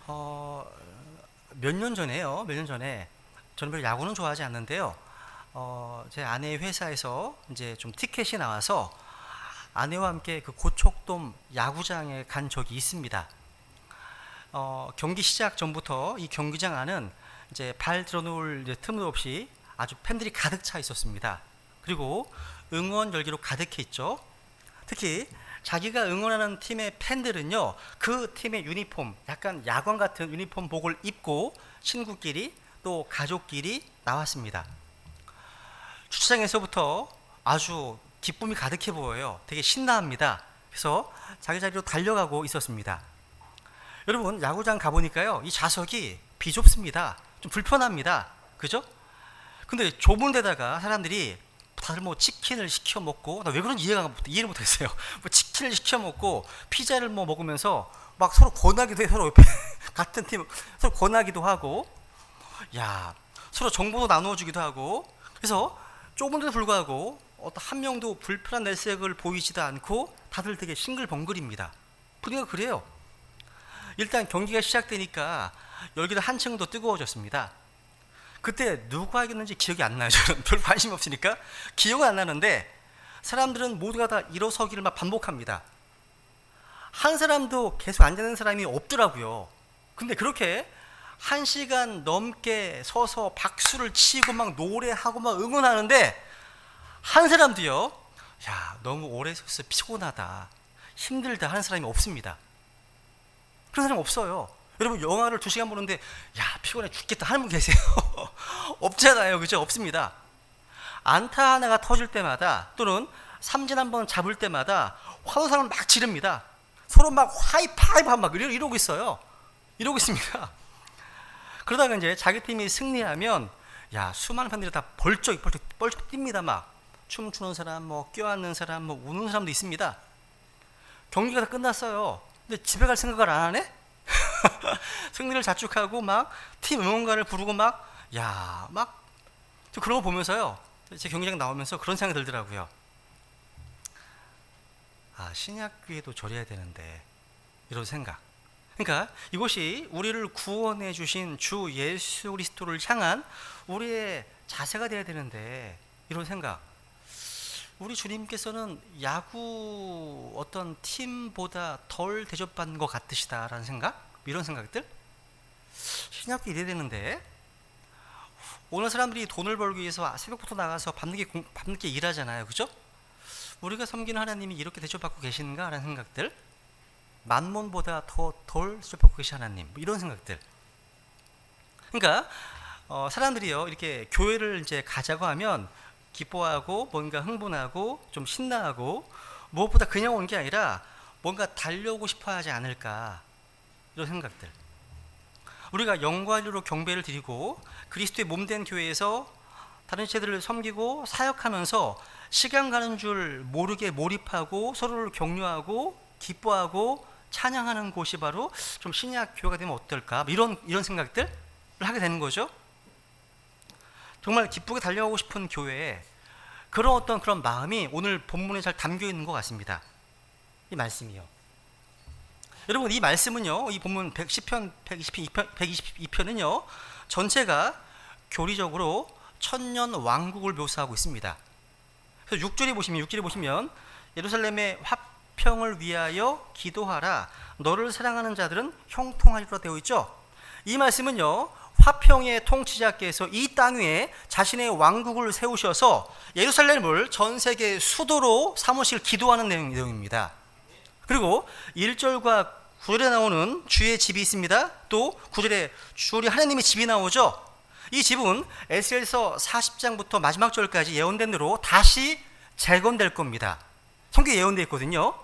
어, 몇 년 전에요. 몇 년 전에 저는 별로 야구는 좋아하지 않는데요. 제 아내의 회사에서 이제 좀 티켓이 나와서 아내와 함께 그 고척돔 야구장에 간 적이 있습니다. 경기 시작 전부터 이 경기장 안은 이제 발 들어놓을 이제 틈도 없이 아주 팬들이 가득 차 있었습니다. 그리고 응원 열기로 가득해 있죠. 특히 자기가 응원하는 팀의 팬들은요, 그 팀의 유니폼, 약간 야광 같은 유니폼복을 입고 친구끼리 또 가족끼리 나왔습니다. 주차장에서부터 아주 기쁨이 가득해 보여요. 되게 신나합니다. 그래서 자기 자리로 달려가고 있었습니다. 여러분, 야구장 가보니까요, 이 좌석이 비좁습니다. 좀 불편합니다. 그죠? 근데 좁은 데다가 사람들이 다들 뭐 치킨을 시켜 먹고, 나 왜 그런지 이해를 못했어요. 뭐 치킨을 시켜 먹고 피자를 뭐 먹으면서 막 서로 권하기도 해. 서로 옆에 같은 팀 서로 권하기도 하고, 야, 서로 정보도 나누어주기도 하고. 그래서 좁은 데도 불구하고 어떤 한 명도 불편한 내색을 보이지도 않고 다들 되게 싱글벙글입니다. 분위기가 그래요. 일단 경기가 시작되니까 열기도 한층 더 뜨거워졌습니다. 그때 누가 이겼는지 기억이 안 나요. 저는 별 관심이 없으니까 기억은 안 나는데, 사람들은 모두가 다 일어서기를 막 반복합니다. 한 사람도 계속 앉아있는 사람이 없더라고요. 근데 그렇게 1시간 넘게 서서 박수를 치고 막 노래하고 막 응원하는데, 한 사람도요, 야, 너무 오래 서서 피곤하다, 힘들다 하는 사람이 없습니다. 그런 사람 없어요. 여러분, 영화를 2시간 보는데 야, 피곤해 죽겠다 하는 분 계세요? 없잖아요. 그죠? 없습니다. 안타 하나가 터질 때마다, 또는 삼진 한번 잡을 때마다 환호성을 막 지릅니다. 서로 막 하이파이브 막 이러고 있어요. 이러고 있습니다. 그러다가 이제 자기 팀이 승리하면, 야, 수많은 팬들이 다 벌쩍 뜁니다. 막 춤추는 사람, 뭐 껴안는 사람, 뭐 우는 사람도 있습니다. 경기가 다 끝났어요. 근데 집에 갈 생각을 안 하네? 승리를 자축하고 막 팀 응원가를 부르고 막, 야, 막 그런 거 보면서요, 제 경기장 나오면서 그런 생각이 들더라고요. 아, 신약교회도 저래야 되는데, 이런 생각. 그러니까 이것이 우리를 구원해 주신 주 예수 그리스도를 향한 우리의 자세가 돼야 되는데, 이런 생각. 우리 주님께서는 야구 어떤 팀보다 덜 대접받는 것 같으시다라는 생각? 이런 생각들? 신약도 이래야 되는데, 오늘 사람들이 돈을 벌기 위해서 새벽부터 나가서 밤늦게 일하잖아요. 그죠? 우리가 섬기는 하나님이 이렇게 대접받고 계신가? 라는 생각들. 만몬보다 더 덜 대접받고 계신 하나님, 뭐 이런 생각들. 그러니까 사람들이요, 이렇게 교회를 이제 가자고 하면 기뻐하고 뭔가 흥분하고 좀 신나하고, 무엇보다 그냥 오는 게 아니라 뭔가 달려오고 싶어 하지 않을까, 이런 생각들. 우리가 영광으로 경배를 드리고 그리스도의 몸된 교회에서 다른 지체들을 섬기고 사역하면서 시간 가는 줄 모르게 몰입하고 서로를 격려하고 기뻐하고 찬양하는 곳이 바로 좀 신약 교회가 되면 어떨까, 이런 생각들을 하게 되는 거죠. 정말 기쁘게 달려가고 싶은 교회에 그런 마음이 오늘 본문에 잘 담겨 있는 것 같습니다. 이 말씀이요. 여러분, 이 말씀은요, 이 본문 10편, 122편은요, 전체가 교리적으로 천년 왕국을 묘사하고 있습니다. 그래서 6절에 보시면 예루살렘의 화평을 위하여 기도하라, 너를 사랑하는 자들은 형통하리라 되어 있죠. 이 말씀은요, 화평의 통치자께서 이 땅 위에 자신의 왕국을 세우셔서 예루살렘을 전 세계 수도로 삼으실 기도하는 내용입니다. 그리고 1절과 9절에 나오는 주의 집이 있습니다. 또 9절에 주리 하나님의 집이 나오죠. 이 집은 에스겔서 40장부터 마지막 절까지 예언된 대로 다시 재건될 겁니다. 성경에 예언되어 있거든요.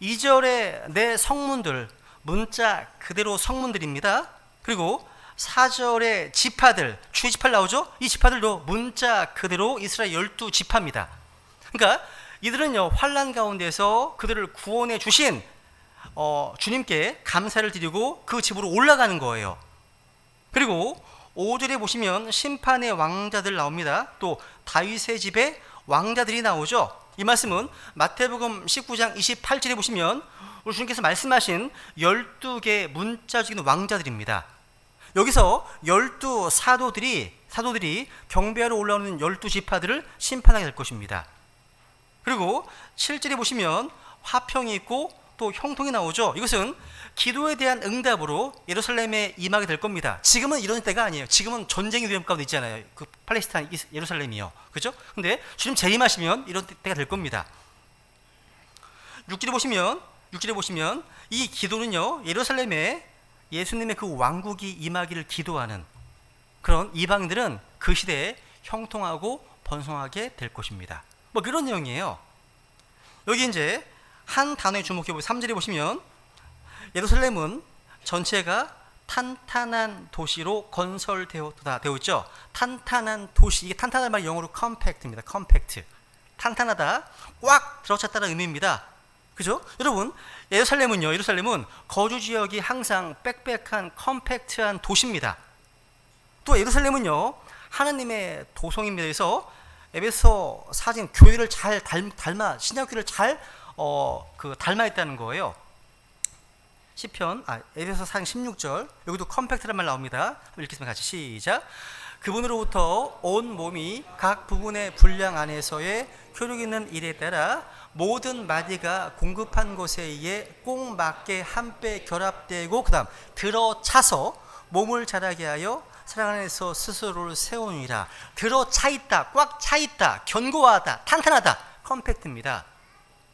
2절에 내 성문들, 문자 그대로 성문들입니다. 그리고 4절에 지파들, 주의 지파를 나오죠. 이 지파들도 문자 그대로 이스라엘 12지파입니다. 그러니까 이들은요, 환난 가운데서 그들을 구원해 주신 주님께 감사를 드리고 그 집으로 올라가는 거예요. 그리고 5절에 보시면 심판의 왕자들 나옵니다. 또 다윗의 집에 왕자들이 나오죠. 이 말씀은 마태복음 19장 28절에 보시면 우리 주님께서 말씀하신 12개의 문자적인 왕자들입니다. 여기서 12사도들이 경배하러 올라오는 12지파들을 심판하게 될 것입니다. 그리고 7절에 보시면 화평이 있고 또 형통이 나오죠. 이것은 기도에 대한 응답으로 예루살렘에 임하게 될 겁니다. 지금은 이런 때가 아니에요. 지금은 전쟁의 위험 가운데 있잖아요. 그 팔레스타인 예루살렘이요. 그죠? 근데 주님 재림하시면 이런 때가 될 겁니다. 6절에 보시면 이 기도는요, 예루살렘에 예수님의 그 왕국이 임하기를 기도하는 그런 이방인들은 그 시대에 형통하고 번성하게 될 것입니다. 뭐 그런 내용이에요. 여기 이제 한 단어에 주목해 보세요. 3절에 보시면 예루살렘은 전체가 탄탄한 도시로 건설되어 있죠. 탄탄한 도시, 이게 탄탄한 말 영어로 컴팩트입니다. 컴팩트. 탄탄하다, 꽉 들어찼다는 의미입니다. 그죠? 여러분, 예루살렘은 거주 지역이 항상 빽빽한 컴팩트한 도시입니다. 또 예루살렘은요, 하나님의 도성입니다. 그래서 에베소 4장 교회를 잘 닮아, 신약교회를 잘 닮아 있다는 거예요. 에베소 4장 16절, 여기도 컴팩트란 말 나옵니다. 읽겠습니다. 같이 시작. 그분으로부터 온 몸이 각 부분의 분량 안에서의 효력 있는 일에 따라 모든 마디가 공급한 곳에 의해 꼭 맞게 한배 결합되고 그 다음 들어차서 몸을 자라게 하여 사랑 안에서 스스로를 세우니라. 들어차 있다, 꽉 차 있다, 견고하다, 탄탄하다, 컴팩트입니다.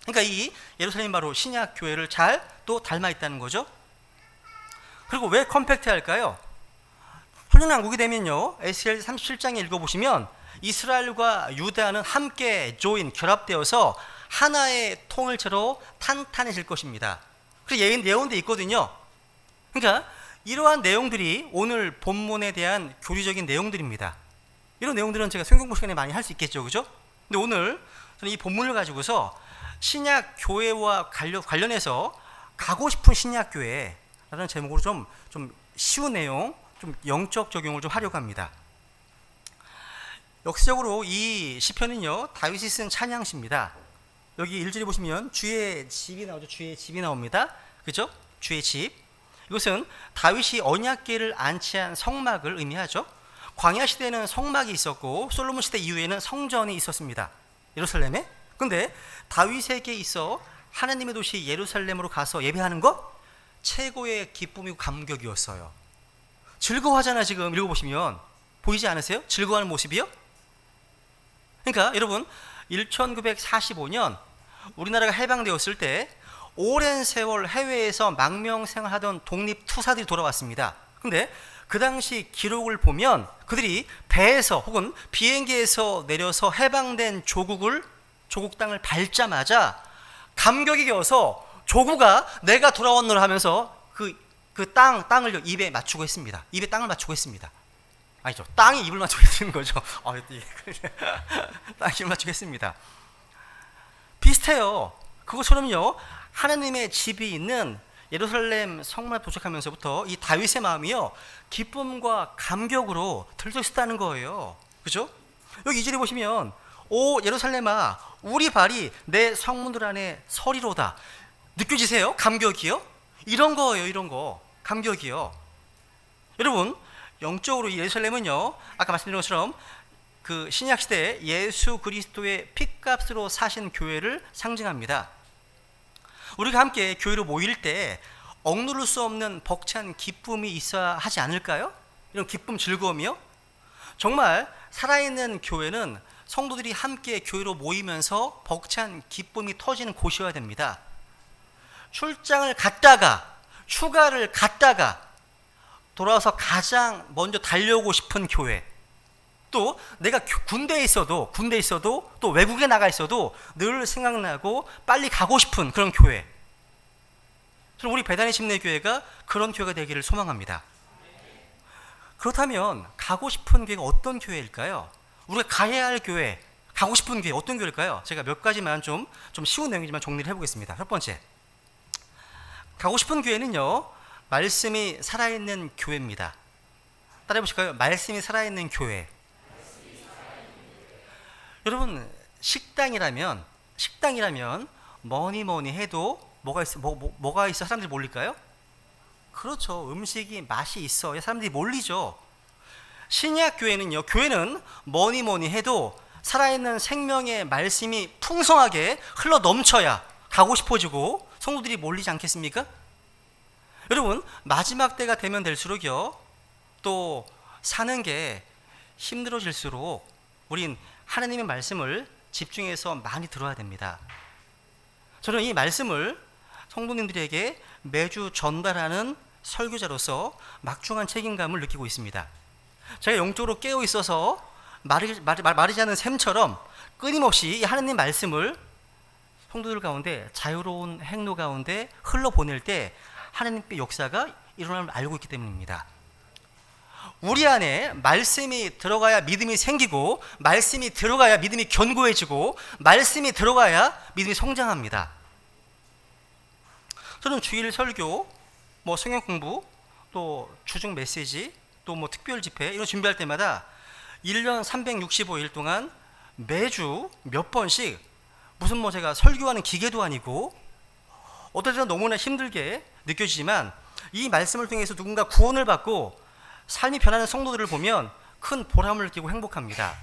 그러니까 이 예루살렘이 바로 신약 교회를 잘 또 닮아 있다는 거죠. 그리고 왜 컴팩트할까요? 현존왕국이 되면요, 에스겔 37장에 읽어보시면 이스라엘과 유다는 함께 결합되어서 하나의 통일체로 탄탄해질 것입니다. 그래서 예언도 있거든요. 그러니까 이러한 내용들이 오늘 본문에 대한 교리적인 내용들입니다. 이런 내용들은 제가 성경 공부 시간에 많이 할 수 있겠죠, 그죠? 근데 오늘 저는 이 본문을 가지고서 신약 교회와 관련해서 가고 싶은 신약 교회라는 제목으로 좀 쉬운 내용, 좀 영적 적용을 좀 하려고 합니다. 역사적으로 이 시편은요, 다윗이 쓴 찬양시입니다. 여기 1절에 보시면 주의 집이 나오죠. 주의 집이 나옵니다. 그죠? 주의 집. 이것은 다윗이 언약궤를 안치한 성막을 의미하죠. 광야 시대에는 성막이 있었고 솔로몬 시대 이후에는 성전이 있었습니다. 예루살렘에. 근데 다윗에게 있어 하나님의 도시 예루살렘으로 가서 예배하는 것 최고의 기쁨이고 감격이었어요. 즐거워하잖아. 지금 읽어보시면 보이지 않으세요? 즐거워하는 모습이요? 그러니까 여러분 1945년 우리나라가 해방되었을 때 오랜 세월 해외에서 망명생활하던 독립투사들이 돌아왔습니다. 근데 그 당시 기록을 보면 그들이 배에서 혹은 비행기에서 내려서 해방된 조국 땅을 밟자마자 감격이 겨워서 조국아 내가 돌아왔노라 하면서 그 땅을 입에 맞추고 했습니다. 입에 땅을 맞추고 했습니다. 아니죠. 땅이 입을 맞추고 있는 거죠. 땅이 입을 맞추고 했습니다. 비슷해요. 그것처럼요, 하나님의 집이 있는 예루살렘 성막에 도착하면서부터 이 다윗의 마음이요, 기쁨과 감격으로 들떠있었다는 거예요. 그죠? 여기 2절에 보시면 오 예루살렘아 우리 발이 내 성문들 안에 서리로다. 느껴지세요? 감격이요? 이런 거예요. 이런 거 감격이요. 여러분 영적으로 이 예루살렘은요, 아까 말씀드린 것처럼 그 신약 시대에 예수 그리스도의 핏값으로 사신 교회를 상징합니다. 우리가 함께 교회로 모일 때 억누를 수 없는 벅찬 기쁨이 있어야 하지 않을까요? 이런 기쁨, 즐거움이요. 정말 살아있는 교회는 성도들이 함께 교회로 모이면서 벅찬 기쁨이 터지는 곳이어야 됩니다. 출장을 갔다가 휴가를 갔다가 돌아와서 가장 먼저 달려오고 싶은 교회, 또 내가 군대에 있어도 또 외국에 나가 있어도 늘 생각나고 빨리 가고 싶은 그런 교회. 저는 우리 배단의 침례교회가 그런 교회가 되기를 소망합니다. 그렇다면 가고 싶은 교회가 어떤 교회일까요? 우리가 가야 할 교회, 가고 싶은 교회 어떤 교회일까요? 제가 몇 가지만 좀 쉬운 내용이지만 정리를 해보겠습니다. 첫 번째, 가고 싶은 교회는요, 말씀이 살아있는 교회입니다. 따라해 보실까요? 말씀이 살아있는 교회. 여러분 식당이라면 뭐니 해도 뭐가 있어 사람들이 몰릴까요? 그렇죠. 음식이 맛이 있어야 사람들이 몰리죠. 신약 교회는요, 교회는 뭐니 해도 살아있는 생명의 말씀이 풍성하게 흘러 넘쳐야 가고 싶어지고 성도들이 몰리지 않겠습니까? 여러분, 마지막 때가 되면 될수록요, 또 사는 게 힘들어질수록 우린 하나님의 말씀을 집중해서 많이 들어야 됩니다. 저는 이 말씀을 성도님들에게 매주 전달하는 설교자로서 막중한 책임감을 느끼고 있습니다. 제가 영적으로 깨어 있어서 마르지 않은 샘처럼 끊임없이 이 하나님 말씀을 성도들 가운데 자유로운 행로 가운데 흘러보낼 때 하나님의 역사가 일어남을 알고 있기 때문입니다. 우리 안에 말씀이 들어가야 믿음이 생기고, 말씀이 들어가야 믿음이 견고해지고, 말씀이 들어가야 믿음이 성장합니다. 저는 주일 설교, 성경 공부, 또 주중 메시지, 또 특별 집회 이런 준비할 때마다 1년 365일 동안 매주 몇 번씩 무슨 제가 설교하는 기계도 아니고 어떨 때는 너무나 힘들게 느껴지지만 이 말씀을 통해서 누군가 구원을 받고 삶이 변하는 성도들을 보면 큰 보람을 느끼고 행복합니다.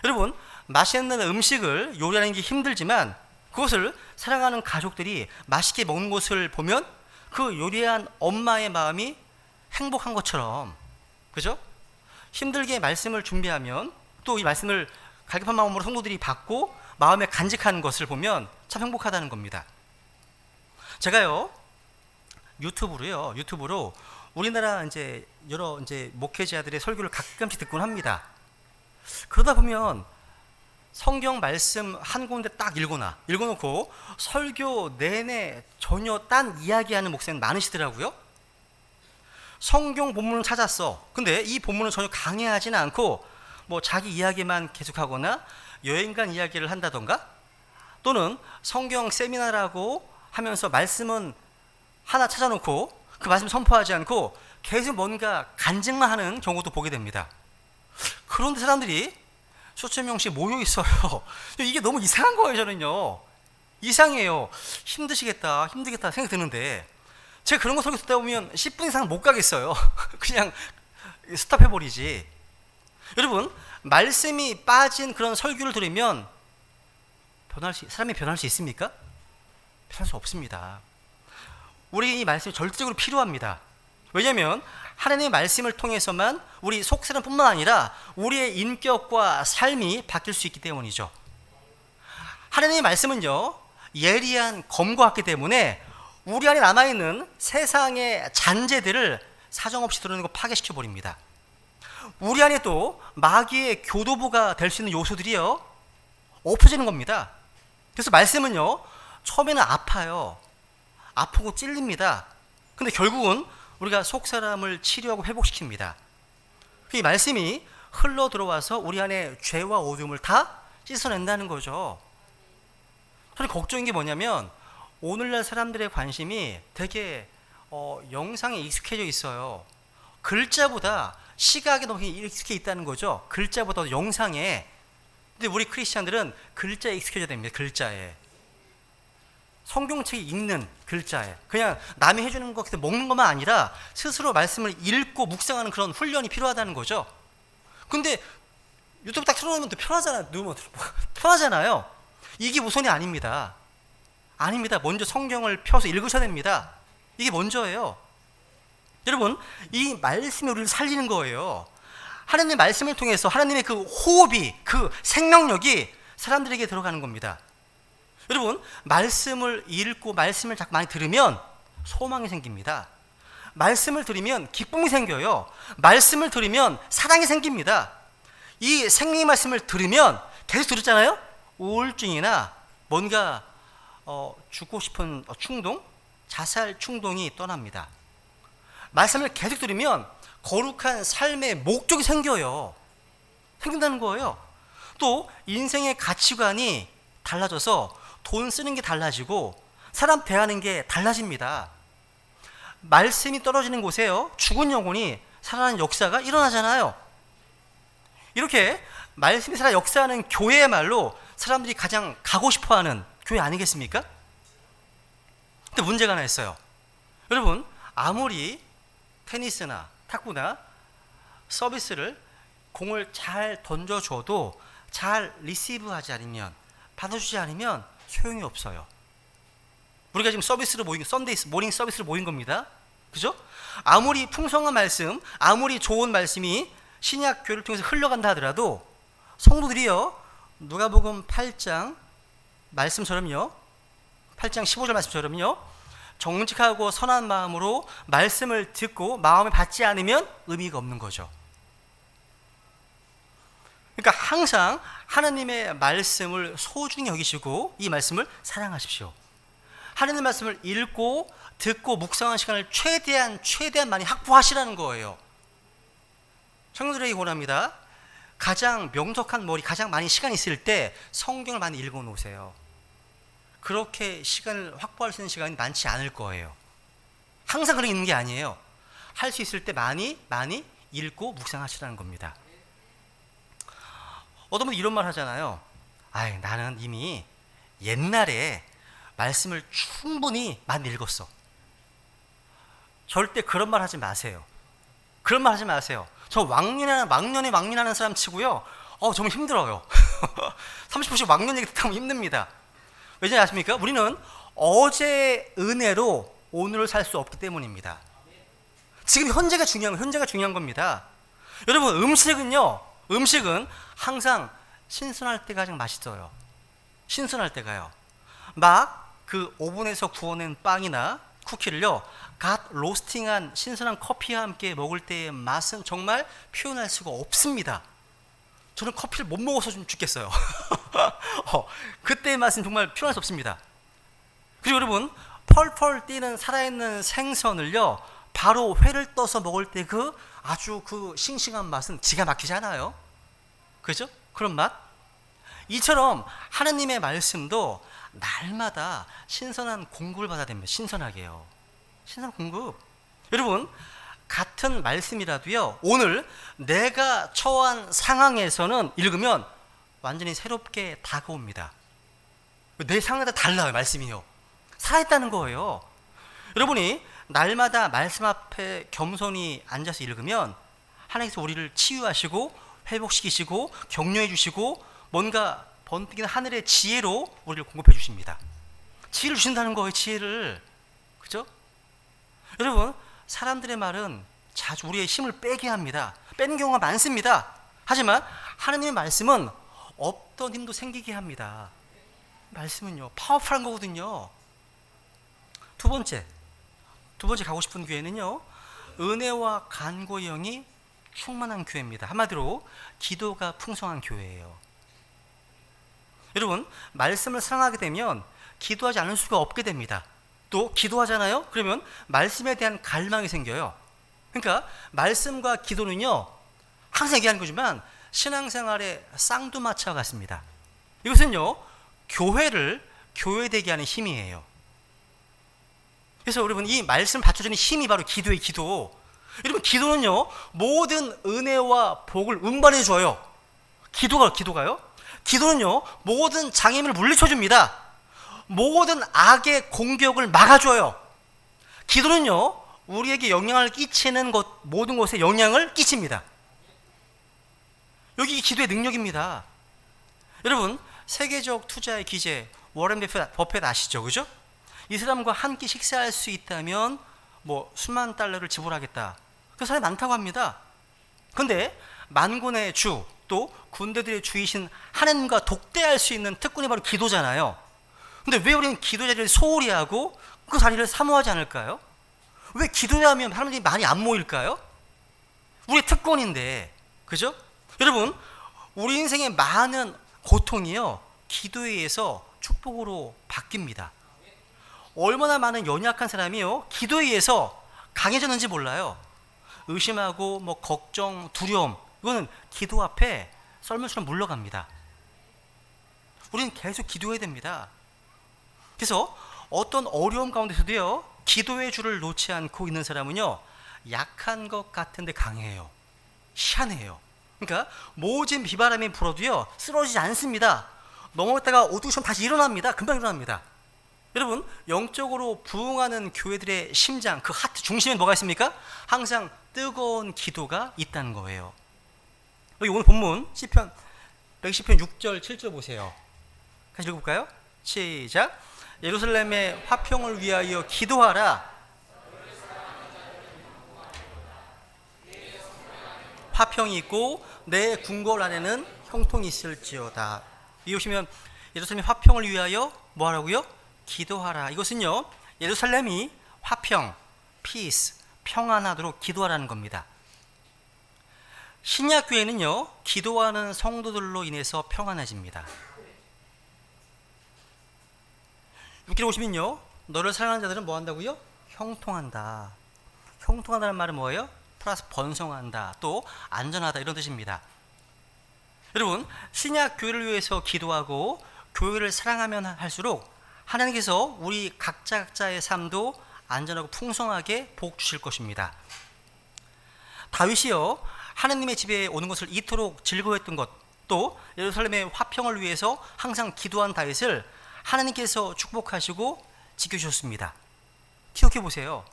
여러분, 맛있는 음식을 요리하는 게 힘들지만 그것을 사랑하는 가족들이 맛있게 먹는 것을 보면 그 요리한 엄마의 마음이 행복한 것처럼, 그죠? 힘들게 말씀을 준비하면 또 이 말씀을 갈급한 마음으로 성도들이 받고 마음에 간직하는 것을 보면 참 행복하다는 겁니다. 제가요, 유튜브로 우리나라 여러 목회자들의 설교를 가끔씩 듣곤 합니다. 그러다 보면 성경 말씀 한 군데 딱 읽어놓고 설교 내내 전혀 딴 이야기하는 목사님 많으시더라고요. 성경 본문을 찾았어. 근데 이 본문은 전혀 강해하지는 않고 자기 이야기만 계속하거나 여행 간 이야기를 한다던가, 또는 성경 세미나라고 하면서 말씀은 하나 찾아놓고 그 말씀 선포하지 않고 계속 뭔가 간증만 하는 경우도 보게 됩니다. 그런데 사람들이 수천 명씩 모여 있어요. 이게 너무 이상한 거예요. 저는요, 이상해요. 힘드시겠다 생각이 드는데 제가 그런 거 설교 듣다 보면 10분 이상 못 가겠어요. 그냥 스탑해버리지. 여러분, 말씀이 빠진 그런 설교를 들으면 사람이 변할 수 있습니까? 변할 수 없습니다. 우리 이 말씀이 절대적으로 필요합니다. 왜냐하면 하나님의 말씀을 통해서만 우리 속사람뿐만 아니라 우리의 인격과 삶이 바뀔 수 있기 때문이죠. 하나님의 말씀은요, 예리한 검과 같기 때문에 우리 안에 남아있는 세상의 잔재들을 사정없이 드러내고 파괴시켜 버립니다. 우리 안에 또 마귀의 교도부가 될 수 있는 요소들이요, 없어지는 겁니다. 그래서 말씀은요, 처음에는 아프고 찔립니다. 근데 결국은 우리가 속사람을 치료하고 회복시킵니다. 이 말씀이 흘러 들어와서 우리 안에 죄와 어둠을 다 씻어낸다는 거죠. 저는 걱정인 게 뭐냐면 오늘날 사람들의 관심이 되게 영상에 익숙해져 있어요. 글자보다 시각에 너무 익숙해 있다는 거죠. 글자보다 영상에. 근데 우리 크리스찬들은 글자에 익숙해져야 됩니다. 글자에. 성경책 읽는 글자에. 그냥 남이 해주는 것 먹는 것만 아니라 스스로 말씀을 읽고 묵상하는 그런 훈련이 필요하다는 거죠. 근데 유튜브 딱 틀어놓으면 또 편하잖아요. 이게 우선이 아닙니다. 먼저 성경을 펴서 읽으셔야 됩니다. 이게 먼저예요. 여러분, 이 말씀이 우리를 살리는 거예요. 하나님의 말씀을 통해서 하나님의 그 호흡이, 그 생명력이 사람들에게 들어가는 겁니다. 여러분, 말씀을 읽고 말씀을 자꾸 많이 들으면 소망이 생깁니다. 말씀을 들으면 기쁨이 생겨요. 말씀을 들으면 사랑이 생깁니다. 이 생명의 말씀을 들으면 계속 들었잖아요. 우울증이나 뭔가 죽고 싶은 충동, 자살 충동이 떠납니다. 말씀을 계속 들으면 거룩한 삶의 목적이 생긴다는 거예요. 또 인생의 가치관이 달라져서 돈 쓰는 게 달라지고 사람 대하는 게 달라집니다. 말씀이 떨어지는 곳에요, 죽은 영혼이 살아나는 역사가 일어나잖아요. 이렇게 말씀이 살아 역사하는 교회야말로 사람들이 가장 가고 싶어하는 교회 아니겠습니까? 근데 문제가 하나 있어요. 여러분, 아무리 테니스나 탁구나 서비스를 공을 잘 던져줘도 잘 리시브하지 않으면, 받아주지 않으면 소용이 없어요. 우리가 지금 서비스를 모인, 썬데이 모닝 서비스를 모인 겁니다. 그죠? 아무리 풍성한 말씀, 아무리 좋은 말씀이 신약 교회를 통해서 흘러간다 하더라도 성도들이요, 누가복음 8장 말씀처럼요, 8장 15절 말씀처럼요, 정직하고 선한 마음으로 말씀을 듣고 마음에 받지 않으면 의미가 없는 거죠. 그러니까 항상 하나님의 말씀을 소중히 여기시고 이 말씀을 사랑하십시오. 하나님의 말씀을 읽고 듣고 묵상하는 시간을 최대한 많이 확보하시라는 거예요. 청년들에게 권합니다. 가장 명석한 머리, 가장 많이 시간이 있을 때 성경을 많이 읽어 놓으세요. 그렇게 시간을 확보할 수 있는 시간이 많지 않을 거예요. 항상 그런 게 있는 게 아니에요. 할 수 있을 때 많이 읽고 묵상하시라는 겁니다. 어떤 분이 이런 말 하잖아요. 아이, 나는 이미 옛날에 말씀을 충분히 많이 읽었어. 절대 그런 말 하지 마세요. 그런 말 하지 마세요. 저 왕년하는 사람 치고요, 정말 힘들어요. 30분씩 왕년 얘기 듣다 보면 힘듭니다. 왜냐 아십니까? 우리는 어제의 은혜로 오늘을 살 수 없기 때문입니다. 지금 현재가 중요한 겁니다. 여러분, 음식은 항상 신선할 때가 가장 맛있어요. 신선할 때가요. 막 그 오븐에서 구워낸 빵이나 쿠키를요, 갓 로스팅한 신선한 커피와 함께 먹을 때의 맛은 정말 표현할 수가 없습니다. 저는 커피를 못 먹어서 좀 죽겠어요. 그때의 맛은 정말 표현할 수 없습니다. 그리고 여러분, 펄펄 뛰는 살아있는 생선을요, 바로 회를 떠서 먹을 때 아주 싱싱한 맛은 기가 막히지 않아요? 그죠? 그런 맛? 이처럼 하나님의 말씀도 날마다 신선한 공급을 받아야 됩니다. 신선하게요. 신선 공급. 여러분, 같은 말씀이라도요, 오늘 내가 처한 상황에서는 읽으면 완전히 새롭게 다가옵니다. 내 상황에 따라 달라요. 말씀이요. 살아있다는 거예요. 여러분이 날마다 말씀 앞에 겸손히 앉아서 읽으면 하나님께서 우리를 치유하시고 회복시키시고 격려해 주시고 뭔가 번뜩이는 하늘의 지혜로 우리를 공급해 주십니다. 지혜를 주신다는 거예요. 지혜를. 그죠? 여러분, 사람들의 말은 자주 우리의 힘을 빼게 합니다. 빼는 경우가 많습니다. 하지만 하나님의 말씀은 없던 힘도 생기게 합니다. 말씀은요, 파워풀한 거거든요. 두 번째 가고 싶은 교회는요, 은혜와 간구의 영이 충만한 교회입니다. 한마디로 기도가 풍성한 교회예요. 여러분, 말씀을 사랑하게 되면 기도하지 않을 수가 없게 됩니다. 또 기도하잖아요? 그러면 말씀에 대한 갈망이 생겨요. 그러니까 말씀과 기도는요, 항상 얘기하는 거지만 신앙생활의 쌍두마차와 같습니다. 이것은요, 교회되게 하는 힘이에요. 그래서 여러분, 이 말씀 받쳐주는 힘이 바로 기도예요. 기도. 여러분, 기도는요, 모든 은혜와 복을 운반해 줘요. 기도가요. 기도는요, 모든 장애물을 물리쳐 줍니다. 모든 악의 공격을 막아줘요. 기도는요, 우리에게 영향을 끼치는 모든 곳에 영향을 끼칩니다. 여기 기도의 능력입니다. 여러분, 세계적 투자의 기재 워렌 버핏 아시죠? 그죠? 이 사람과 한 끼 식사할 수 있다면 수만 달러를 지불하겠다. 그 사람이 많다고 합니다. 그런데 만군의 주, 또 군대들의 주이신 하나님과 독대할 수 있는 특권이 바로 기도잖아요. 근데 왜 우리는 기도 자리를 소홀히 하고 그 자리를 사모하지 않을까요? 왜 기도해야 하면 사람들이 많이 안 모일까요? 우리의 특권인데, 그죠? 여러분, 우리 인생의 많은 고통이요, 기도에 의해서 축복으로 바뀝니다. 얼마나 많은 연약한 사람이요, 기도에 의해서 강해졌는지 몰라요. 의심하고 걱정, 두려움, 이거는 기도 앞에 썰물처럼 물러갑니다. 우리는 계속 기도해야 됩니다. 그래서 어떤 어려움 가운데서도요, 기도의 줄을 놓지 않고 있는 사람은요, 약한 것 같은데 강해요. 희한해요. 그러니까 모진 비바람이 불어도요, 쓰러지지 않습니다. 넘어갔다가 오두시면 다시 일어납니다. 금방 일어납니다. 여러분, 영적으로 부흥하는 교회들의 심장, 그 하트 중심에 뭐가 있습니까? 항상 뜨거운 기도가 있다는 거예요. 여기 오늘 본문 시편 110편 6절 7절 보세요. 같이 읽어볼까요? 시작. 예루살렘의 화평을 위하여 기도하라. 화평이 있고 내 궁궐 안에는 형통이 있을지어다. 여기 보시면 예루살렘의 화평을 위하여 뭐 하라고요? 기도하라. 이것은요, 예루살렘이 화평, 피스, 평안하도록 기도하라는 겁니다. 신약 교회는요, 기도하는 성도들로 인해서 평안해집니다. 6절에 보시면요, 너를 사랑하는 자들은 뭐 한다고요? 형통한다. 형통한다는 말은 뭐예요? 플러스 번성한다, 또 안전하다, 이런 뜻입니다. 여러분, 신약 교회를 위해서 기도하고 교회를 사랑하면 할수록 하나님께서 우리 각자의 삶도 안전하고 풍성하게 복 주실 것입니다. 다윗이요, 하나님의 집에 오는 것을 이토록 즐거워했던 것, 또 예루살렘의 화평을 위해서 항상 기도한 다윗을 하나님께서 축복하시고 지켜주셨습니다. 기억해 보세요.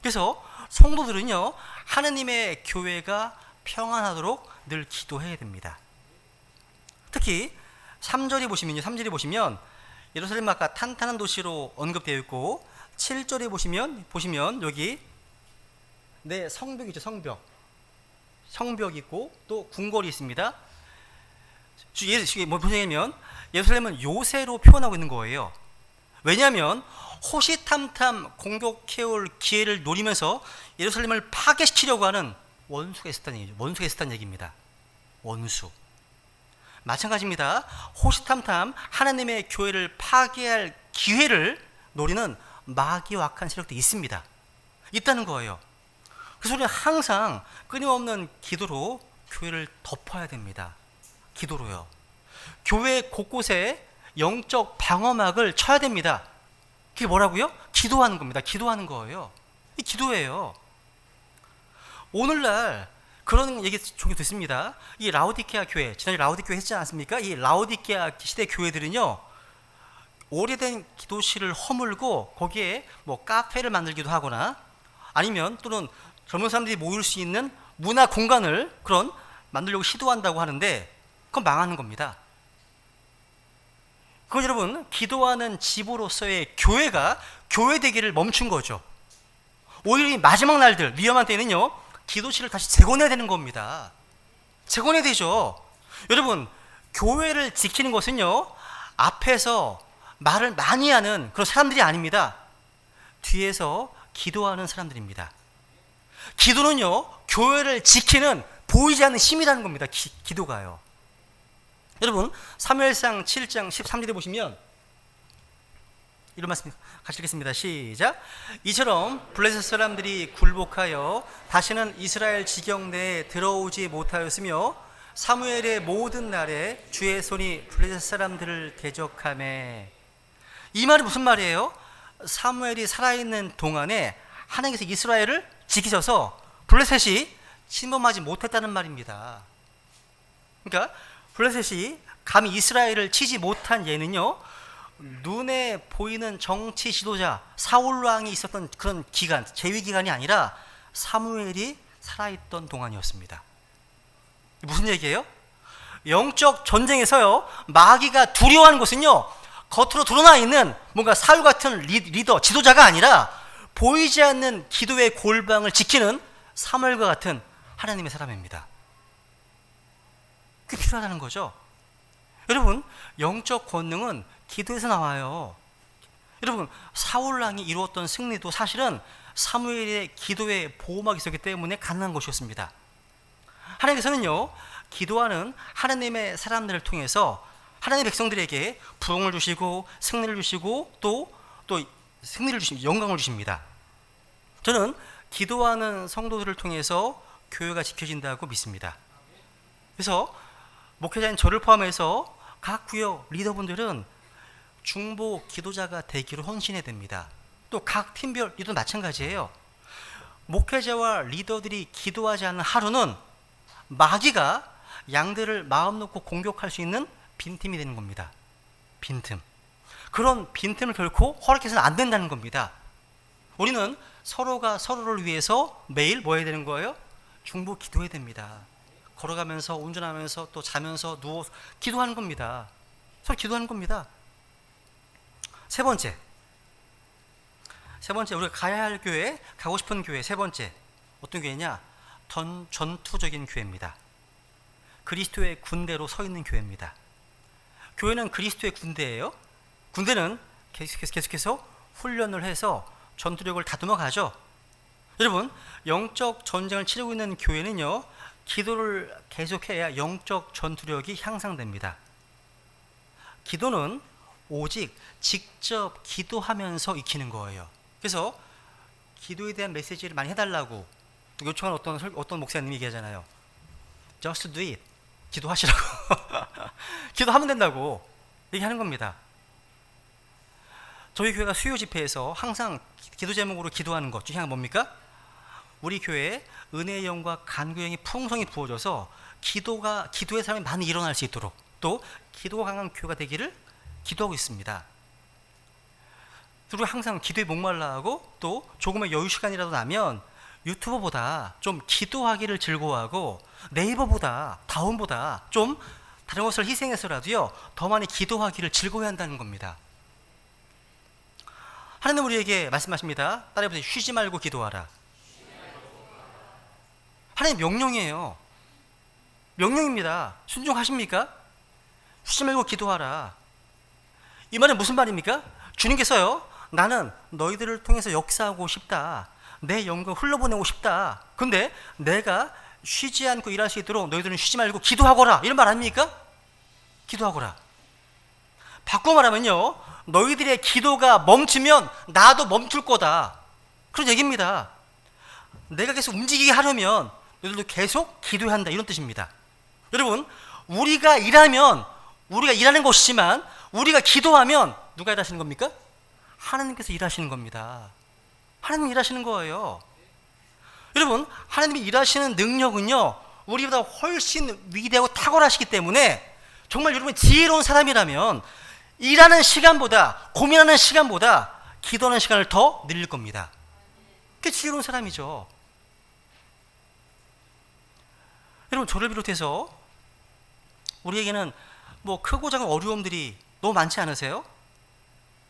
그래서 성도들은요, 하나님의 교회가 평안하도록 늘 기도해야 됩니다. 특히 3절에 보시면 예루살렘 아까 탄탄한 도시로 언급되어 있고, 7절에 보시면 여기 네, 성벽이죠. 성벽 있고 또 궁궐이 있습니다. 뭐 보시면 예루살렘은 요새로 표현하고 있는 거예요. 왜냐하면 호시탐탐 공격해올 기회를 노리면서 예루살렘을 파괴시키려고 하는 원수가 있었다는 얘기입니다. 원수. 마찬가지입니다. 호시탐탐 하나님의 교회를 파괴할 기회를 노리는 마귀와 악한 세력도 있다는 거예요. 그래서 우리는 항상 끊임없는 기도로 교회를 덮어야 됩니다. 기도로요. 교회 곳곳에 영적 방어막을 쳐야 됩니다. 그게 뭐라고요? 기도하는 겁니다. 기도하는 거예요. 이 기도예요. 오늘날 그런 얘기 종종 듣습니다. 이 라오디케아 교회, 지난주에 라오디케아 교회 했지 않습니까? 이 라오디케아 시대 교회들은요, 오래된 기도실을 허물고 거기에 뭐 카페를 만들기도 하거나, 아니면 또는 젊은 사람들이 모일 수 있는 문화 공간을 만들려고 시도한다고 하는데, 그건 망하는 겁니다. 그건 여러분, 기도하는 집으로서의 교회가 교회 되기를 멈춘 거죠. 오히려 이 마지막 날들, 위험한 때는요, 기도실을 다시 재건해야 되는 겁니다. 재건해야 되죠. 여러분, 교회를 지키는 것은요, 앞에서 말을 많이 하는 그런 사람들이 아닙니다. 뒤에서 기도하는 사람들입니다. 기도는요, 교회를 지키는 보이지 않는 힘이라는 겁니다. 기도가요. 여러분, 사무엘상 7장 13절에 보시면 이런 말씀 같이 읽겠습니다. 시작. 이처럼 블레셋 사람들이 굴복하여 다시는 이스라엘 지경 내에 들어오지 못하였으며 사무엘의 모든 날에 주의 손이 블레셋 사람들을 대적하매. 이 말이 무슨 말이에요? 사무엘이 살아있는 동안에 하나님께서 이스라엘을 지키셔서 블레셋이 침범하지 못했다는 말입니다. 그러니까 블레셋이 감히 이스라엘을 치지 못한 예는요, 눈에 보이는 정치 지도자 사울 왕이 있었던 그런 기간, 재위 기간이 아니라 사무엘이 살아있던 동안이었습니다. 무슨 얘기예요? 영적 전쟁에서요, 마귀가 두려워하는 것은요, 겉으로 드러나 있는 뭔가 사울 같은 리더, 지도자가 아니라 보이지 않는 기도의 골방을 지키는 사무엘과 같은 하나님의 사람입니다. 그게 필요하다는 거죠. 여러분, 영적 권능은 기도에서 나와요. 여러분, 사울 왕이 이루었던 승리도 사실은 사무엘의 기도에 보호막이 있었기 때문에 가능한 것이었습니다. 하나님께서는요, 기도하는 하나님의 사람들을 통해서 하나님의 백성들에게 부흥을 주시고 승리를 주시고 또 승리를 주십니다. 영광을 주십니다. 저는 기도하는 성도들을 통해서 교회가 지켜진다고 믿습니다. 그래서 목회자인 저를 포함해서 각 구역 리더분들은 중보 기도자가 되기로 헌신해야 됩니다. 또 각 팀별 리더도 마찬가지예요. 목회자와 리더들이 기도하지 않는 하루는 마귀가 양들을 마음 놓고 공격할 수 있는 빈틈이 되는 겁니다. 빈틈. 그런 빈틈을 결코 허락해서는 안 된다는 겁니다. 우리는 서로가 서로를 위해서 매일 뭐 해야 되는 거예요? 중보 기도해야 됩니다. 걸어가면서, 운전하면서, 또 자면서, 누워서 기도하는 겁니다. 서로 기도하는 겁니다. 세 번째, 우리가 가야 할 교회, 가고 싶은 교회 세 번째, 어떤 교회냐? 전투적인 교회입니다. 그리스도의 군대로 서 있는 교회입니다. 교회는 그리스도의 군대예요. 군대는 계속해서 훈련을 해서 전투력을 다듬어 가죠. 여러분, 영적 전쟁을 치르고 있는 교회는요, 기도를 계속해야 영적 전투력이 향상됩니다. 기도는 오직 직접 기도하면서 익히는 거예요. 그래서 기도에 대한 메시지를 많이 해달라고 요청하는 어떤 목사님이 얘기하잖아요. Just do it. 기도하시라고. 기도하면 된다고 얘기하는 겁니다. 저희 교회가 수요 집회에서 항상 기도 제목으로 기도하는 것 중에 하나가 뭡니까? 우리 교회에 은혜의 영과 간구의 영이 풍성히 부어져서 기도의 사람이 많이 일어날 수 있도록, 또 기도가 강한 교회가 되기를 기도하고 있습니다. 그리고 항상 기도에 목말라 하고, 또 조금의 여유 시간이라도 나면 유튜버보다 좀 기도하기를 즐거워하고, 네이버보다, 다운보다 좀 다른 것을 희생해서라도요 더 많이 기도하기를 즐거워야 한다는 겁니다. 하나님 우리에게 말씀하십니다. 따라해보세요. 쉬지 말고 기도하라. 하나님 명령이에요. 명령입니다. 순종하십니까? 쉬지 말고 기도하라. 이 말은 무슨 말입니까? 주님께서요, 나는 너희들을 통해서 역사하고 싶다. 내 영광 흘러보내고 싶다. 근데 내가 쉬지 않고 일할 수 있도록 너희들은 쉬지 말고 기도하거라. 이런 말 아닙니까? 기도하거라. 바꾸어 말하면요, 너희들의 기도가 멈추면 나도 멈출 거다. 그런 얘기입니다. 내가 계속 움직이게 하려면 너희들도 계속 기도해야 한다. 이런 뜻입니다. 여러분, 우리가 일하는 것이지만 우리가 기도하면 누가 일하시는 겁니까? 하나님께서 일하시는 겁니다. 하나님이 일하시는 거예요. 여러분, 하나님이 일하시는 능력은요, 우리보다 훨씬 위대하고 탁월하시기 때문에 정말 여러분이 지혜로운 사람이라면 일하는 시간보다, 고민하는 시간보다 기도하는 시간을 더 늘릴 겁니다. 그게 지혜로운 사람이죠. 여러분, 저를 비롯해서 우리에게는 뭐 크고 작은 어려움들이 너무 많지 않으세요?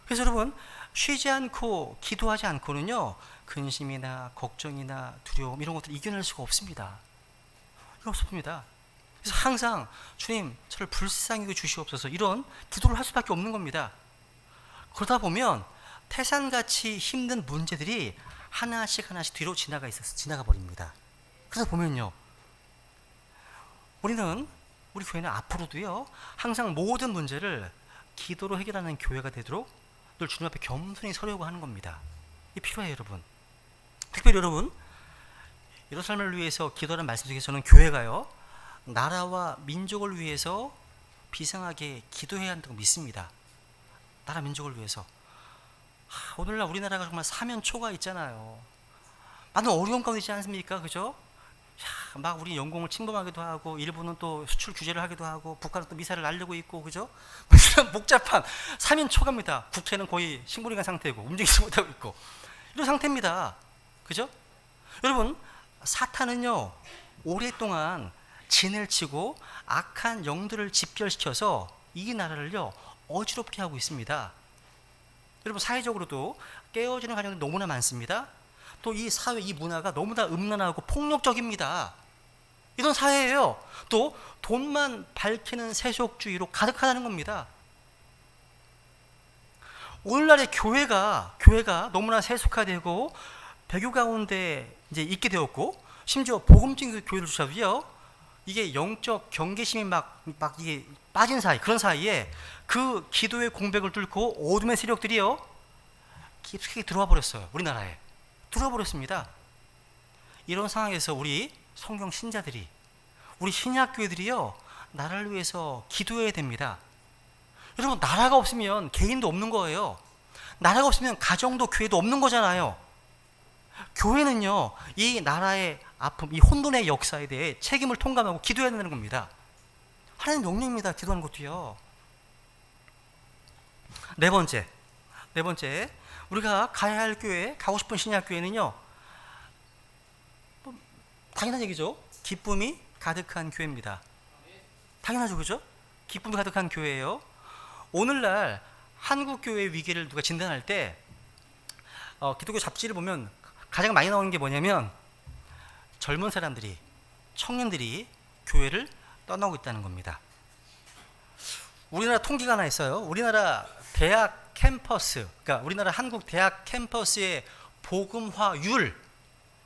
그래서 여러분, 쉬지 않고 기도하지 않고는요, 근심이나 걱정이나 두려움 이런 것들을 이겨낼 수가 없습니다. 이거 없습니다. 그래서 항상 주님, 저를 불쌍히 여겨 주시옵소서, 이런 기도를 할 수밖에 없는 겁니다. 그러다 보면 태산같이 힘든 문제들이 하나씩 뒤로 지나가 버립니다. 그러다 보면요, 우리 교회는 앞으로도요, 항상 모든 문제를 기도로 해결하는 교회가 되도록 늘 주님 앞에 겸손히 서려고 하는 겁니다. 이게 필요해요, 여러분. 특별히 여러분, 이런 삶을 위해서 기도하는 말씀 중에 저는 교회가요, 나라와 민족을 위해서 비상하게 기도해야 한다고 믿습니다. 나라 민족을 위해서. 오늘날 우리나라가 정말 사면초가 있잖아요. 많은 어려움 가운데 있지 않습니까? 그죠? 막 우리 영공을 침범하기도 하고, 일본은 또 수출 규제를 하기도 하고, 북한은 또 미사일을 날리고 있고, 그죠? 이런 복잡한 사면초가입니다. 국회는 거의 식물인간 상태고 움직이지 못하고 있고, 이런 상태입니다. 그죠? 여러분, 사탄은요, 오랫동안 진을 치고 악한 영들을 집결시켜서 이 나라를요, 어지럽게 하고 있습니다. 여러분, 사회적으로도 깨어지는 가정들이 너무나 많습니다. 또 이 사회, 이 문화가 너무나 음란하고 폭력적입니다. 이런 사회예요. 또 돈만 밝히는 세속주의로 가득하다는 겁니다. 오늘날의 교회가 너무나 세속화되고 배교 가운데 이제 있게 되었고, 심지어 복음적인 교회들조차도요, 이게 영적 경계심이 막 이게 빠진 사이, 그런 사이에 그 기도의 공백을 뚫고 어둠의 세력들이요, 깊숙이 들어와 버렸어요. 우리나라에 들어와 버렸습니다. 이런 상황에서 우리 성경 신자들이, 우리 신약교회들이요, 나라를 위해서 기도해야 됩니다. 여러분, 나라가 없으면 개인도 없는 거예요. 나라가 없으면 가정도 교회도 없는 거잖아요. 교회는요, 이 나라의 아픔, 이 혼돈의 역사에 대해 책임을 통감하고 기도해야 된다는 겁니다. 하나님 명령입니다. 기도하는 것도요. 네 번째, 우리가 가야 할 교회, 가고 싶은 신약교회는요, 당연한 얘기죠. 기쁨이 가득한 교회입니다. 당연하죠, 그죠? 기쁨이 가득한 교회예요. 오늘날 한국 교회의 위기를 누가 진단할 때 기독교 잡지를 보면 가장 많이 나오는 게 뭐냐면 젊은 사람들이, 청년들이 교회를 떠나고 있다는 겁니다. 우리나라 통계가 하나 있어요. 우리나라 대학 캠퍼스, 그러니까 우리나라 한국 대학 캠퍼스의 복음화율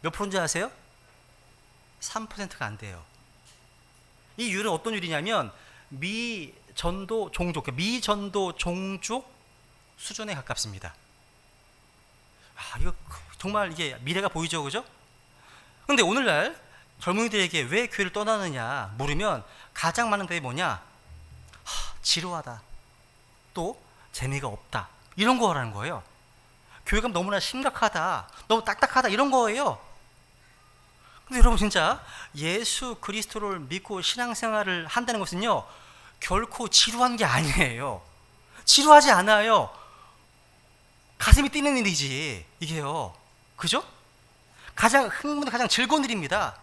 몇 프로인지 아세요? 3%가 안 돼요. 이 율은 어떤 율이냐면 미전도 종족 수준에 가깝습니다. 이거 정말 이게 미래가 보이죠, 그죠? 근데 오늘날 젊은이들에게 왜 교회를 떠나느냐 물으면 가장 많은 대답이 뭐냐? 지루하다, 또 재미가 없다, 이런 거라는 거예요. 교회가 너무나 심각하다, 너무 딱딱하다, 이런 거예요. 근데 여러분, 진짜 예수 그리스도를 믿고 신앙생활을 한다는 것은요, 결코 지루한 게 아니에요. 지루하지 않아요. 가슴이 뛰는 일이지, 이게요. 그죠? 가장 흥분되고 가장 즐거운 일입니다.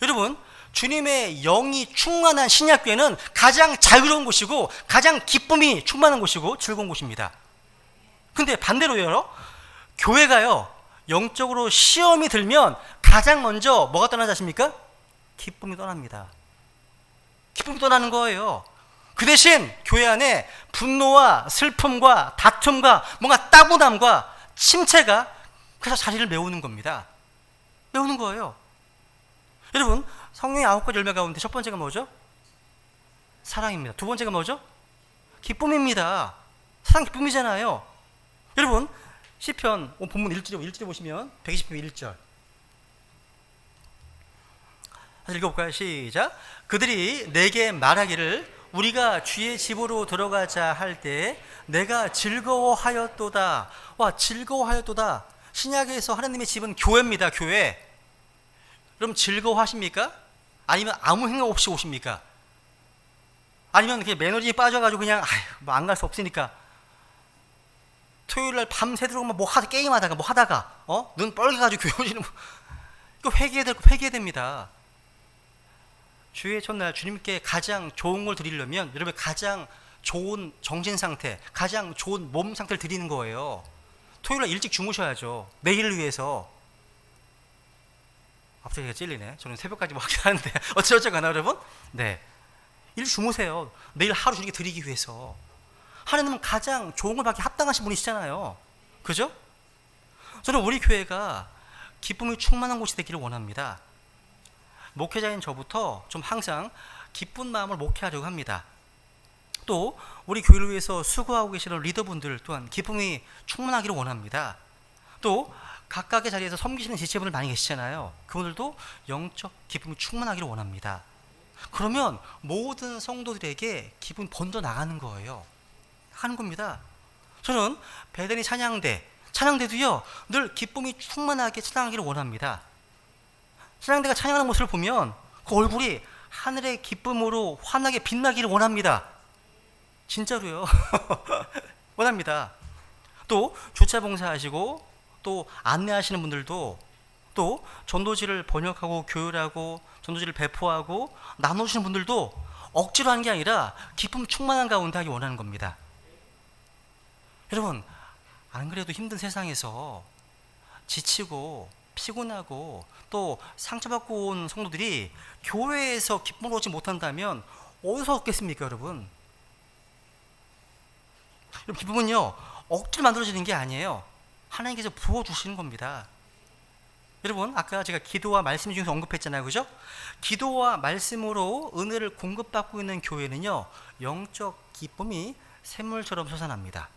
여러분, 주님의 영이 충만한 신약교회는 가장 자유로운 곳이고 가장 기쁨이 충만한 곳이고 즐거운 곳입니다. 근데 반대로요, 교회가요, 영적으로 시험이 들면 가장 먼저 뭐가 떠나지 않습니까? 기쁨이 떠납니다. 기쁨이 떠나는 거예요. 그 대신 교회 안에 분노와 슬픔과 다툼과 뭔가 따분함과 침체가 그래서 자리를 메우는 겁니다. 메우는 거예요. 여러분, 성령의 9가지 열매 가운데 첫 번째가 뭐죠? 사랑입니다. 두 번째가 뭐죠? 기쁨입니다. 사랑, 기쁨이잖아요. 여러분, 시편 본문 1절에 보시면 120편 1절 읽어볼까요? 시작. 그들이 내게 말하기를 우리가 주의 집으로 들어가자 할 때 내가 즐거워하였도다. 와, 즐거워하였도다. 신약에서 하나님의 집은 교회입니다. 교회. 그럼 즐거워하십니까? 아니면 아무 생각 없이 오십니까? 아니면 그냥 매너리에 빠져가지고 그냥 뭐 안 갈 수 없으니까 토요일날 밤새도록 뭐 게임하다가 뭐 하다가 눈 뻘개가지고 교회 오시는, 이거 회개해야 됩니다. 주의 첫날 주님께 가장 좋은 걸 드리려면 여러분 가장 좋은 정신 상태, 가장 좋은 몸 상태를 드리는 거예요. 토요일날 일찍 주무셔야죠. 내일을 위해서. 갑자기 찔리네. 저는 새벽까지 뭐 하긴 하는데 어쩌거나 여러분, 네, 일 주무세요. 내일 하루 주님께 드리기 위해서. 하나님은 가장 좋은 걸 받기 합당하신 분이시잖아요. 그죠? 저는 우리 교회가 기쁨이 충만한 곳이 되기를 원합니다. 목회자인 저부터 좀 항상 기쁜 마음을 목회하려고 합니다. 또 우리 교회를 위해서 수고하고 계시는 리더분들 또한 기쁨이 충만하기를 원합니다. 또 각각의 자리에서 섬기시는 지체분들 많이 계시잖아요. 그분들도 영적 기쁨이 충만하기를 원합니다. 그러면 모든 성도들에게 기쁨이 번져 나가는 거예요. 하는 겁니다. 저는 베데니 찬양대도요, 늘 기쁨이 충만하게 찬양하기를 원합니다. 찬양대가 찬양하는 모습을 보면 그 얼굴이 하늘의 기쁨으로 환하게 빛나기를 원합니다. 진짜로요. 원합니다. 또 주차 봉사하시고 또 안내하시는 분들도 또 전도지를 번역하고 교율하고 전도지를 배포하고 나누시는 분들도 억지로 하는 게 아니라 기쁨 충만한 가운데 하기 원하는 겁니다. 여러분, 안 그래도 힘든 세상에서 지치고 피곤하고 또 상처받고 온 성도들이 교회에서 기쁨을 얻지 못한다면 어디서 얻겠습니까, 여러분? 여러분, 기쁨은요, 억지로 만들어지는 게 아니에요. 하나님께서 부어주시는 겁니다. 여러분, 아까 제가 기도와 말씀 중에서 언급했잖아요, 그죠? 기도와 말씀으로 은혜를 공급받고 있는 교회는요, 영적 기쁨이 샘물처럼 솟아납니다.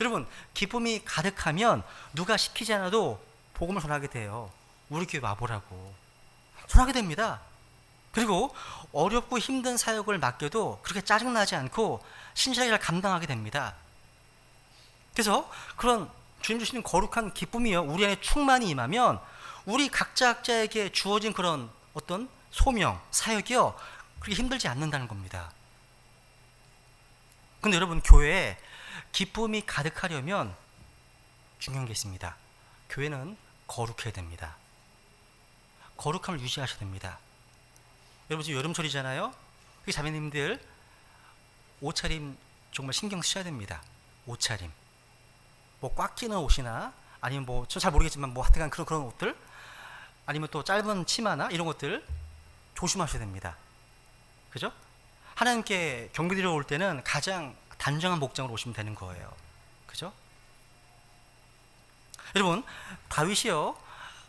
여러분, 기쁨이 가득하면 누가 시키지 않아도 복음을 전하게 돼요. 우리 교회 와보라고 전하게 됩니다. 그리고 어렵고 힘든 사역을 맡겨도 그렇게 짜증나지 않고 신실하게 잘 감당하게 됩니다. 그래서 그런 주님 주시는 거룩한 기쁨이요, 우리 안에 충만히 임하면 우리 각자에게 주어진 그런 어떤 소명, 사역이요, 그렇게 힘들지 않는다는 겁니다. 근데 여러분, 교회에 기쁨이 가득하려면 중요한 게 있습니다. 교회는 거룩해야 됩니다. 거룩함을 유지하셔야 됩니다. 여러분 지금 여름철이잖아요. 자매님들 옷차림 정말 신경 쓰셔야 됩니다. 옷차림. 뭐 꽉 끼는 옷이나 아니면 뭐 저 잘 모르겠지만 뭐 하여튼 그런 옷들, 아니면 또 짧은 치마나 이런 것들 조심하셔야 됩니다. 그죠? 하나님께 경배드리러 올 때는 가장 단정한 복장으로 오시면 되는 거예요. 그죠? 여러분, 다윗이요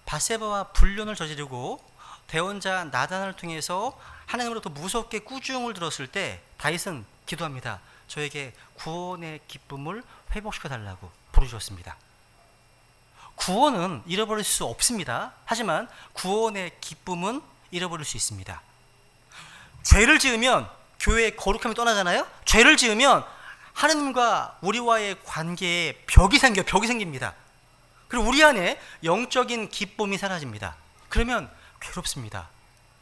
밧세바와 불륜을 저지르고 대언자 나단을 통해서 하나님으로부터 무섭게 꾸중을 들었을 때 다윗은 기도합니다. 저에게 구원의 기쁨을 회복시켜 달라고 부르셨습니다. 구원은 잃어버릴 수 없습니다. 하지만 구원의 기쁨은 잃어버릴 수 있습니다. 죄를 지으면 교회의 거룩함이 떠나잖아요. 죄를 지으면 하나님과 우리와의 관계에 벽이 생깁니다. 그리고 우리 안에 영적인 기쁨이 사라집니다. 그러면 괴롭습니다.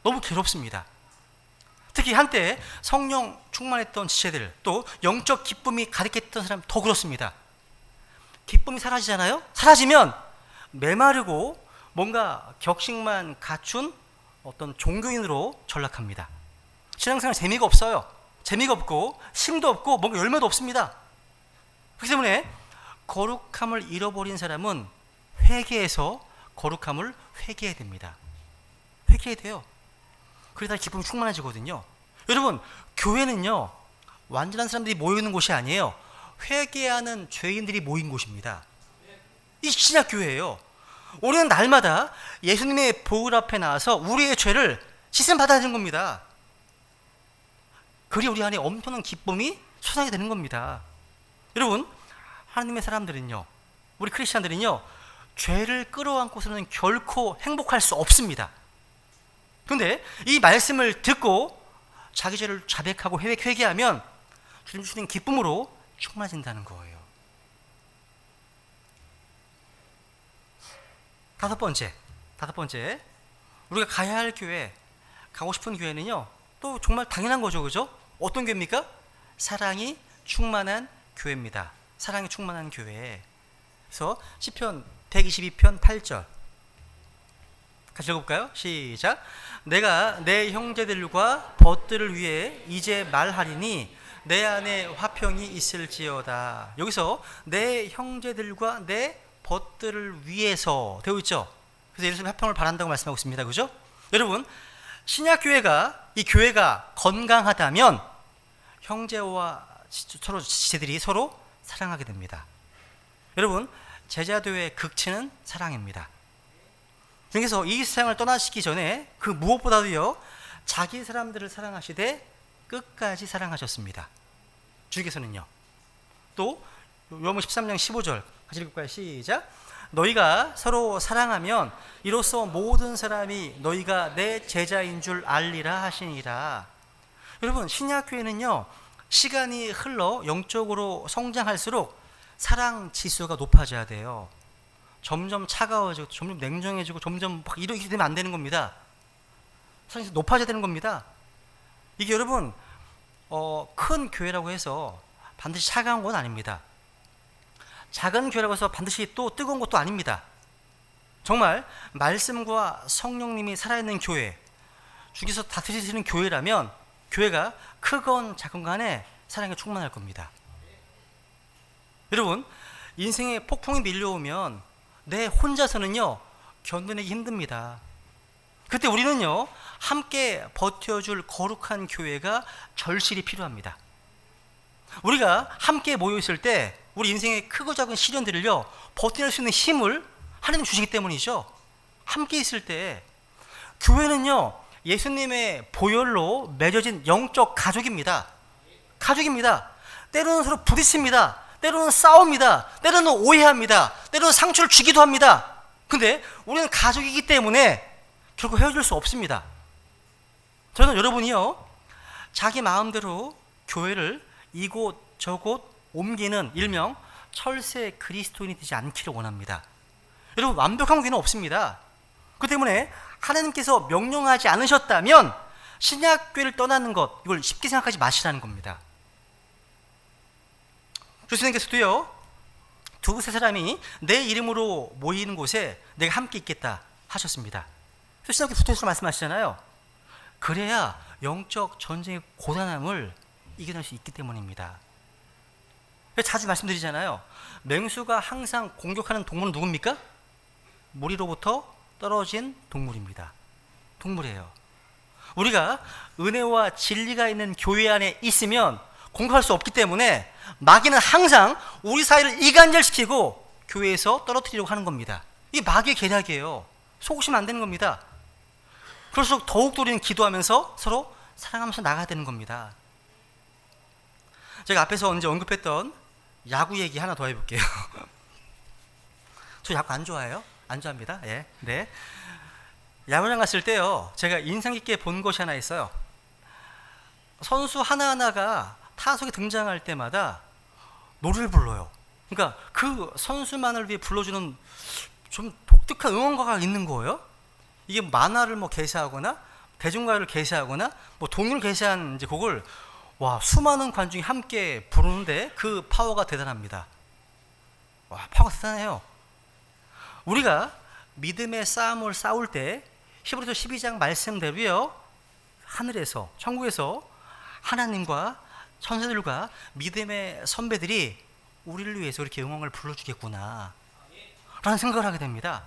너무 괴롭습니다. 특히 한때 성령 충만했던 지체들, 또 영적 기쁨이 가득했던 사람 더 그렇습니다. 기쁨이 사라지잖아요. 사라지면 메마르고 뭔가 격식만 갖춘 어떤 종교인으로 전락합니다. 신앙생활 재미가 없어요. 재미가 없고 힘도 없고 뭔가 열매도 없습니다. 그렇기 때문에 거룩함을 잃어버린 사람은 회개해서 거룩함을 회개해야 됩니다. 회개해야 돼요. 그러다 기쁨이 충만해지거든요. 여러분, 교회는요 완전한 사람들이 모이는 곳이 아니에요. 회개하는 죄인들이 모인 곳입니다. 이 신약교회예요. 우리는 날마다 예수님의 보혈 앞에 나와서 우리의 죄를 씻음 받아야 되는 겁니다. 그리 우리 안에 엄청난 기쁨이 솟아나게 되는 겁니다. 여러분, 하나님의 사람들은요, 우리 크리스찬들은요, 죄를 끌어안고서는 결코 행복할 수 없습니다. 그런데 이 말씀을 듣고 자기 죄를 자백하고 회개하면 주님 주시는 기쁨으로 충만해진다는 거예요. 다섯 번째, 우리가 가야 할 교회, 가고 싶은 교회는요, 또 정말 당연한 거죠, 그죠? 어떤 교회입니까? 사랑이 충만한 교회입니다. 사랑이 충만한 교회. 그래서 시편 122편 8절 같이 읽어볼까요? 시작. 내가 내 형제들과 벗들을 위해 이제 말하리니 내 안에 화평이 있을지어다. 여기서 내 형제들과 내 벗들을 위해서 되어 있죠. 그래서 예루살렘 화평을 바란다고 말씀하고 있습니다. 그죠? 여러분, 신약교회가, 이 교회가 건강하다면 형제와 서로 지체들이 서로 사랑하게 됩니다. 여러분, 제자도의 극치는 사랑입니다. 그래서 이 세상을 떠나시기 전에 그 무엇보다도요, 자기 사람들을 사랑하시되 끝까지 사랑하셨습니다. 주께서는요. 또 요한복음 13장 15절 같이 읽을까요? 시작. 너희가 서로 사랑하면 이로써 모든 사람이 너희가 내 제자인 줄 알리라 하시니라. 여러분, 신약교회는요, 시간이 흘러 영적으로 성장할수록 사랑 지수가 높아져야 돼요. 점점 차가워지고 점점 냉정해지고 점점 이렇게 되면 안 되는 겁니다. 사랑이 높아져야 되는 겁니다. 이게 여러분, 큰 교회라고 해서 반드시 차가운 건 아닙니다. 작은 교회라고 해서 반드시 또 뜨거운 것도 아닙니다. 정말 말씀과 성령님이 살아있는 교회, 주께서 다스리시는 교회라면 교회가 크건 작은 간에 사랑에 충만할 겁니다. 여러분, 인생의 폭풍이 밀려오면 내 혼자서는요 견뎌내기 힘듭니다. 그때 우리는요 함께 버텨줄 거룩한 교회가 절실히 필요합니다. 우리가 함께 모여있을 때 우리 인생의 크고 작은 시련들을요 버텨낼 수 있는 힘을 하나님 주시기 때문이죠. 함께 있을 때 교회는요 예수님의 보혈로 맺어진 영적 가족입니다. 때로는 서로 부딪힙니다. 때로는 싸웁니다. 때로는 오해합니다. 때로는 상처를 주기도 합니다. 근데 우리는 가족이기 때문에 결국 헤어질 수 없습니다. 저는 여러분이요 자기 마음대로 교회를 이곳 저곳 옮기는 일명 철새 그리스도인이 되지 않기를 원합니다. 여러분, 완벽한 교회는 없습니다. 그 때문에 하나님께서 명령하지 않으셨다면 신약교회를 떠나는 것, 이걸 쉽게 생각하지 마시라는 겁니다. 예수님께서도요, 두세 사람이 내 이름으로 모이는 곳에 내가 함께 있겠다 하셨습니다. 신학교 붙어서 말씀하시잖아요. 그래야 영적 전쟁의 고단함을 이겨낼 수 있기 때문입니다. 자주 말씀드리잖아요. 맹수가 항상 공격하는 동물은 누굽니까? 무리로부터 떨어진 동물입니다. 동물이에요. 우리가 은혜와 진리가 있는 교회 안에 있으면 공격할 수 없기 때문에 마귀는 항상 우리 사이를 이간질시키고 교회에서 떨어뜨리려고 하는 겁니다. 이게 마귀의 계략이에요. 속으시면 안 되는 겁니다. 그럴수록 더욱 우리는 기도하면서 서로 사랑하면서 나가야 되는 겁니다. 제가 앞에서 언제 언급했던 야구 얘기 하나 더 해볼게요. 저 야구 안 좋아해요? 안 좋아합니다. 예, 네. 야구장 갔을 때요, 제가 인상 깊게 본 것이 하나 있어요. 선수 하나하나가 타석에 등장할 때마다 노래를 불러요. 그러니까 그 선수만을 위해 불러주는 좀 독특한 응원가가 있는 거예요. 이게 만화를 뭐 개사하거나 대중가요를 개사하거나 뭐 동요를 개사한 이제 곡을 수많은 관중이 함께 부르는데 그 파워가 대단합니다. 파워가 대단해요. 우리가 믿음의 싸움을 싸울 때 히브리서 12장 말씀대로요, 하늘에서 천국에서 하나님과 천사들과 믿음의 선배들이 우리를 위해서 이렇게 응원을 불러주겠구나 라는 생각을 하게 됩니다.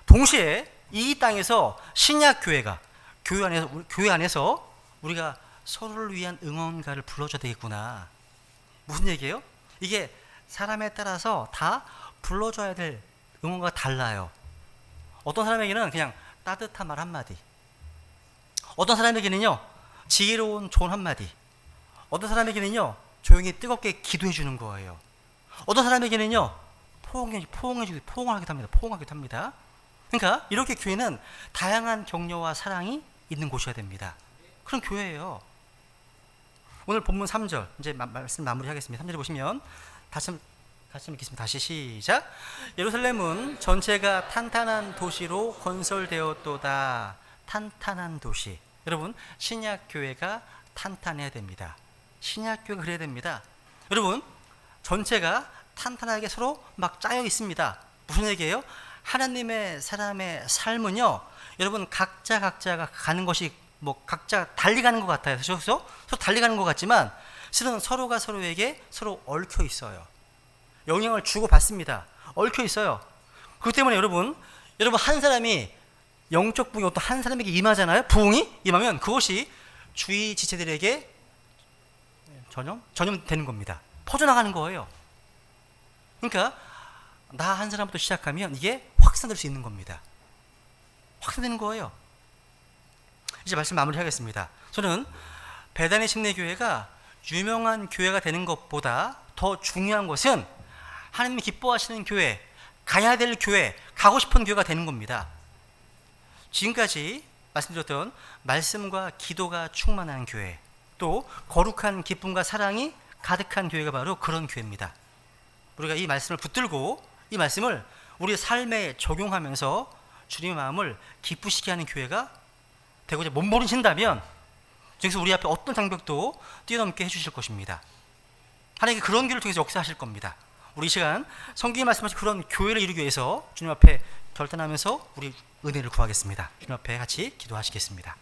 동시에 이 땅에서 신약 교회가 교회 안에서 우리가 서로를 위한 응원가를 불러줘야 되겠구나. 무슨 얘기예요? 이게 사람에 따라서 다 불러줘야 될 응원가가 달라요. 어떤 사람에게는 그냥 따뜻한 말 한마디, 어떤 사람에게는요 지혜로운 조언 한마디, 어떤 사람에게는요 조용히 뜨겁게 기도해 주는 거예요. 어떤 사람에게는요 포옹하기도 합니다. 그러니까 이렇게 교회는 다양한 격려와 사랑이 있는 곳이어야 됩니다. 그런 교회예요. 오늘 본문 3절 이제 말씀 마무리하겠습니다. 3절에 보시면 같이 읽겠습니다. 다시 시작. 예루살렘은 전체가 탄탄한 도시로 건설되었도다. 탄탄한 도시. 여러분, 신약 교회가 탄탄해야 됩니다. 신약 교회가 그래야 됩니다. 여러분, 전체가 탄탄하게 서로 막 짜여 있습니다. 무슨 얘기예요? 하나님의 사람의 삶은요, 여러분 각자가 가는 것이 뭐 각자 달리 가는 것 같아요. 그래서 서로 달리 가는 것 같지만 실은 서로가 서로에게 서로 얽혀 있어요. 영향을 주고 받습니다. 얽혀 있어요. 그렇기 때문에 여러분 한 사람이 영적 부흥이 어떤 한 사람에게 임하잖아요. 부흥이 임하면 그것이 주위 지체들에게 전염되는 겁니다. 퍼져나가는 거예요. 그러니까 나 한 사람부터 시작하면 이게 확산될 수 있는 겁니다. 확산되는 거예요. 이제 말씀 마무리하겠습니다. 저는 베다니 침례교회가 유명한 교회가 되는 것보다 더 중요한 것은 하나님이 기뻐하시는 교회, 가야 될 교회, 가고 싶은 교회가 되는 겁니다. 지금까지 말씀드렸던 말씀과 기도가 충만한 교회, 또 거룩한 기쁨과 사랑이 가득한 교회가 바로 그런 교회입니다. 우리가 이 말씀을 붙들고 이 말씀을 우리 삶에 적용하면서 주님의 마음을 기쁘시게 하는 교회가 되고자 몸부림친다면 여기서 우리 앞에 어떤 장벽도 뛰어넘게 해주실 것입니다. 하나님께 그런 교회를 통해서 역사하실 겁니다. 우리 이 시간 성경이 말씀하신 그런 교회를 이루기 위해서 주님 앞에 결단하면서 우리 은혜를 구하겠습니다. 주님 앞에 같이 기도하시겠습니다.